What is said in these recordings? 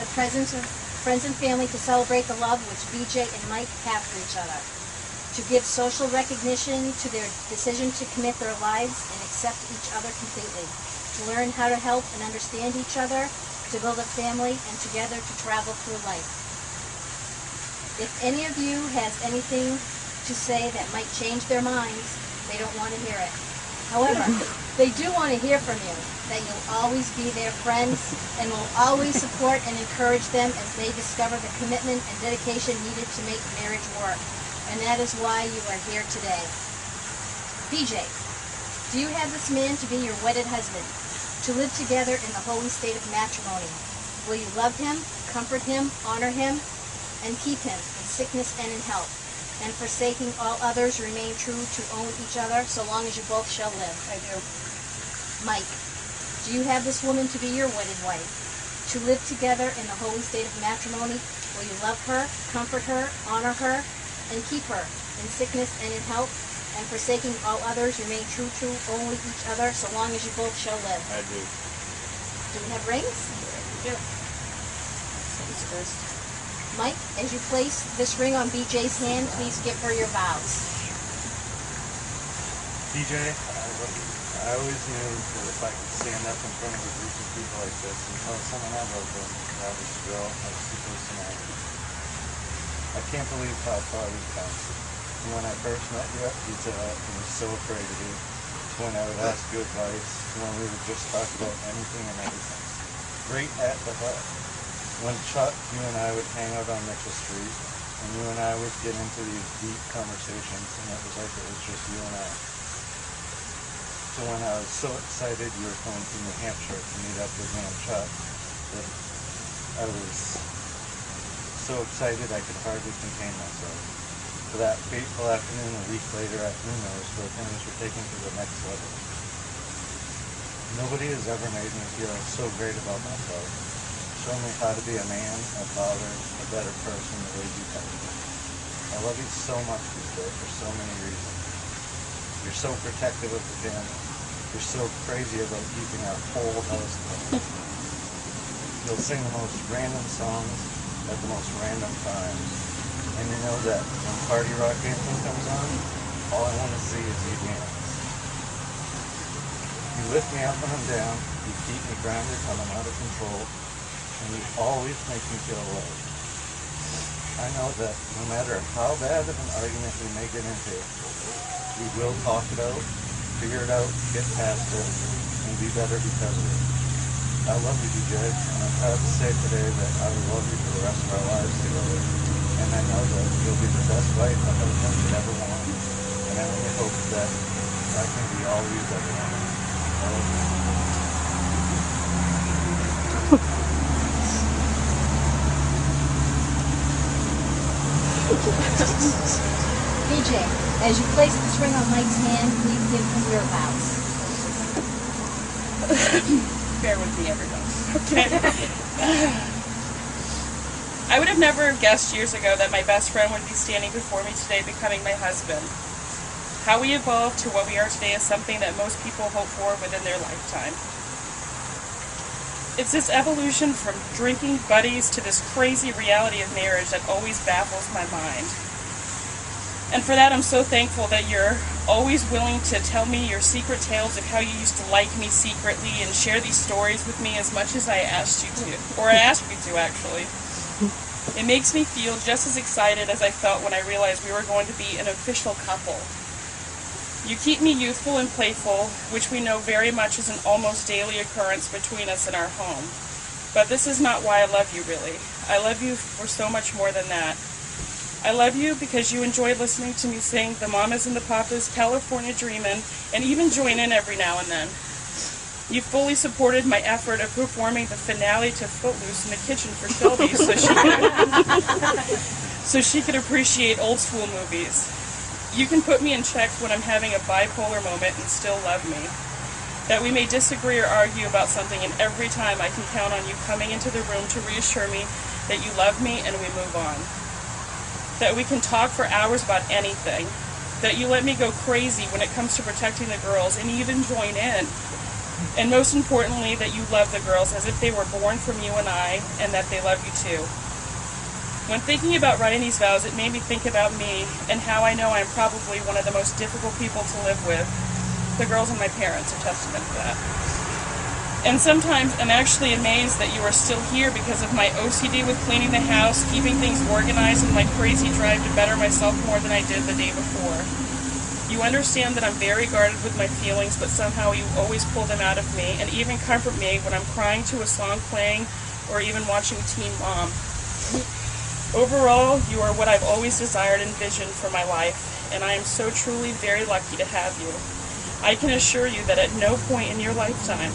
the presence of friends and family to celebrate the love which BJ and Mike have for each other. To give social recognition to their decision to commit their lives and accept each other completely. To learn how to help and understand each other, to build a family, and together to travel through life. If any of you has anything to say that might change their minds, they don't want to hear it. However, they do want to hear from you, that you'll always be their friends and will always support and encourage them as they discover the commitment and dedication needed to make marriage work. And that is why you are here today. BJ, do you have this man to be your wedded husband, to live together in the holy state of matrimony? Will you love him, comfort him, honor him, and keep him in sickness and in health, and forsaking all others, remain true to own each other so long as you both shall live? I do. Mike, do you have this woman to be your wedded wife, to live together in the holy state of matrimony? Will you love her, comfort her, honor her, and keep her in sickness and in health, and forsaking all others, remain true to only each other so long as you both shall live? I do. Do we have rings? Yep. Ladies first. Mike, as you place this ring on BJ's hand, please give her your vows. BJ, I always knew that if I could stand up in front of a group of people like this and tell someone I love them, that was the girl I was supposed to marry. I can't believe how far we've come. And when I first met you at Pizza Hut and was so afraid of you, to when I would ask you advice, to when we would just talk about anything and everything. Right at the hut. When Chuck, you and I would hang out on Mitchell Street, and you and I would get into these deep conversations, and it was like it was just you and I. So when I was so excited you were going to New Hampshire to meet up with me and Chuck, that I was so excited I could hardly contain myself. For that fateful afternoon, a week later at who knows where things were taken to the next level. Nobody has ever made me feel so great about myself. Show me how to be a man, a father, a better person the way you have. I love you so much, BJ, for so many reasons. You're so protective of the family. You're so crazy about keeping our whole house clean. You'll sing the most random songs at the most random times. And you know that when Party Rock Anthem comes on, all I want to see is you dance. You lift me up when I'm down, you keep me grounded when I'm out of control, and you always make me feel loved. I know that no matter how bad of an argument we may get into, we will talk it out, figure it out, get past it, and be better because of it. I love you, BJ, and I'm proud to say today that I will love you for the rest of our lives together. And I know that you'll be the best wife a husband could ever want. And I only hope that I can be all you've ever wanted. I love you. BJ, as you place this ring on Mike's hand, please give him your vows. Bear with me, everyone. Okay. I would have never guessed years ago that my best friend would be standing before me today becoming my husband. How we evolved to what we are today is something that most people hope for within their lifetime. It's this evolution from drinking buddies to this crazy reality of marriage that always baffles my mind. And for that, I'm so thankful that you're always willing to tell me your secret tales of how you used to like me secretly and share these stories with me as much as I asked you to, or I asked you to, actually. It makes me feel just as excited as I felt when I realized we were going to be an official couple. You keep me youthful and playful, which we know very much is an almost daily occurrence between us in our home. But this is not why I love you, really. I love you for so much more than that. I love you because you enjoy listening to me sing the Mamas and the Papas, California Dreamin', and even join in every now and then. You fully supported my effort of performing the finale to Footloose in the kitchen for Shelby so she could appreciate old school movies. You can put me in check when I'm having a bipolar moment and still love me. That we may disagree or argue about something, and every time I can count on you coming into the room to reassure me that you love me and we move on. That we can talk for hours about anything. That you let me go crazy when it comes to protecting the girls and even join in. And most importantly, that you love the girls as if they were born from you and I, and that they love you too. When thinking about writing these vows, it made me think about me and how I know I'm probably one of the most difficult people to live with. The girls and my parents are testament to that. And sometimes I'm actually amazed that you are still here because of my OCD with cleaning the house, keeping things organized, and my crazy drive to better myself more than I did the day before. You understand that I'm very guarded with my feelings, but somehow you always pull them out of me and even comfort me when I'm crying to a song playing or even watching Teen Mom. Overall, you are what I've always desired and envisioned for my life, and I am so truly very lucky to have you. I can assure you that at no point in your lifetime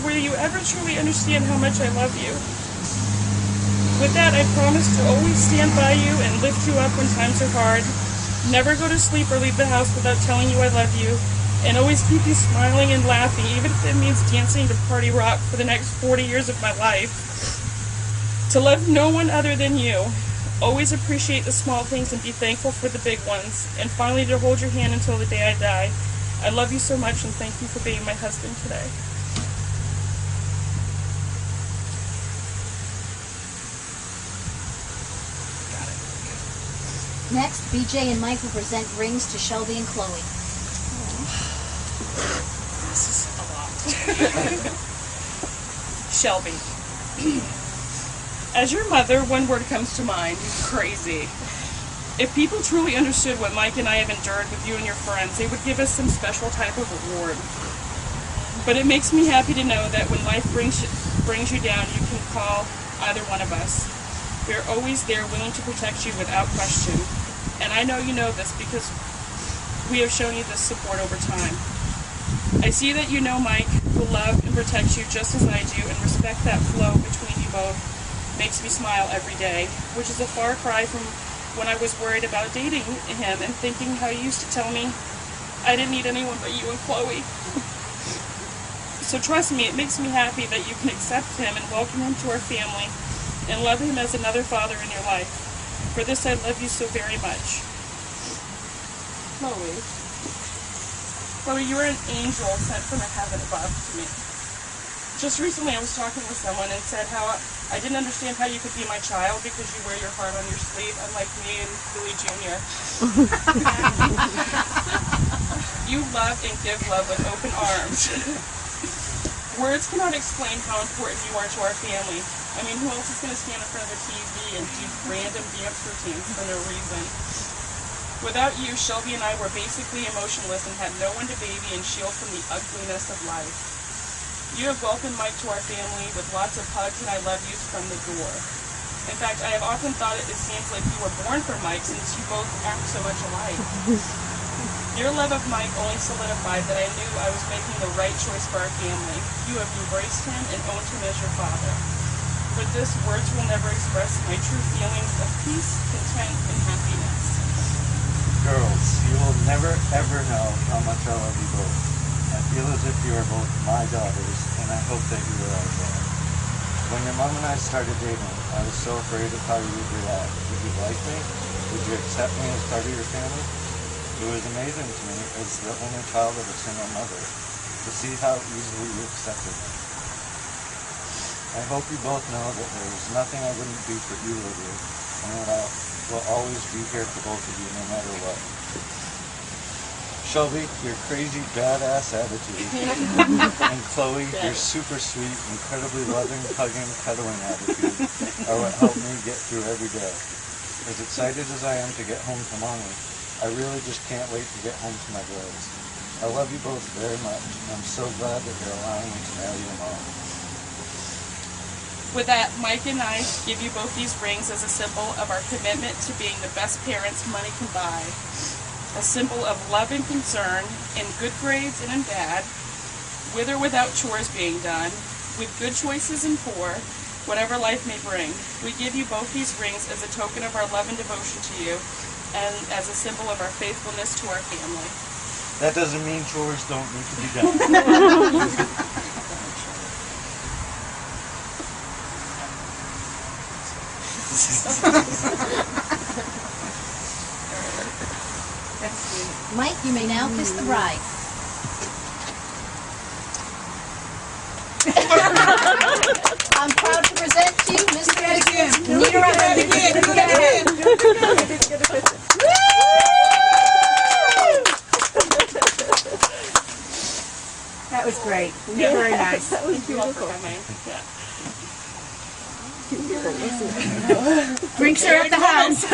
will you ever truly understand how much I love you. With that, I promise to always stand by you and lift you up when times are hard, never go to sleep or leave the house without telling you I love you, and always keep you smiling and laughing, even if it means dancing to party rock for the next 40 years of my life. To love no one other than you, always appreciate the small things and be thankful for the big ones, and finally to hold your hand until the day I die. I love you so much and thank you for being my husband today. Next, BJ and Mike will present rings to Shelby and Chloe. This is a lot. Shelby. As your mother, one word comes to mind: crazy. If people truly understood what Mike and I have endured with you and your friends, they would give us some special type of reward. But it makes me happy to know that when life brings you down, you can call either one of us. We are always there, willing to protect you without question. And I know you know this because we have shown you this support over time. I see that you know Mike will love and protect you just as I do, and respect that flow between you both makes me smile every day, which is a far cry from when I was worried about dating him and thinking how he used to tell me I didn't need anyone but you and Chloe. So trust me, it makes me happy that you can accept him and welcome him to our family and love him as another father in your life. For this, I love you so very much. Chloe, you are an angel sent from heaven above to me. Just recently, I was talking with someone and said how I didn't understand how you could be my child because you wear your heart on your sleeve, unlike me and Billy Jr. You love and give love with open arms. Words cannot explain how important you are to our family. I mean, who else is going to stand in front of a TV and do random dance routines for no reason? Without you, Shelby and I were basically emotionless and had no one to baby and shield from the ugliness of life. You have welcomed Mike to our family with lots of hugs and I love yous from the door. In fact, I have often thought it seems like you were born for Mike since you both act so much alike. Your love of Mike only solidified that I knew I was making the right choice for our family. You have embraced him and owned him as your father. With this, words will never express my true feelings of peace, content, and happiness. Girls, you will never ever know how much I love you both. I feel as if you are both my daughters, and I hope that you realize that. When your mom and I started dating, I was so afraid of how you would react. Would you like me? Would you accept me as part of your family? It was amazing to me, as the only child of a single mother, to see how easily you accepted me. I hope you both know that there is nothing I wouldn't do for either of you, and that I will always be here for both of you no matter what. Shelby, your crazy badass attitude, and Chloe, your super sweet, incredibly loving, hugging, cuddling attitude are what help me get through every day. As excited as I am to get home to Mommy, I really just can't wait to get home to my girls. I love you both very much, and I'm so glad that you're allowing me to marry your mom. With that, Mike and I give you both these rings as a symbol of our commitment to being the best parents money can buy. A symbol of love and concern, in good grades and in bad, with or without chores being done, with good choices and poor, whatever life may bring. We give you both these rings as a token of our love and devotion to you, and as a symbol of our faithfulness to our family. That doesn't mean chores don't need to be done. Mike, you may now kiss the bride. That was great. Yeah. Very nice. That was Thank you all for beautiful. coming. Yeah. Drinks are at the house.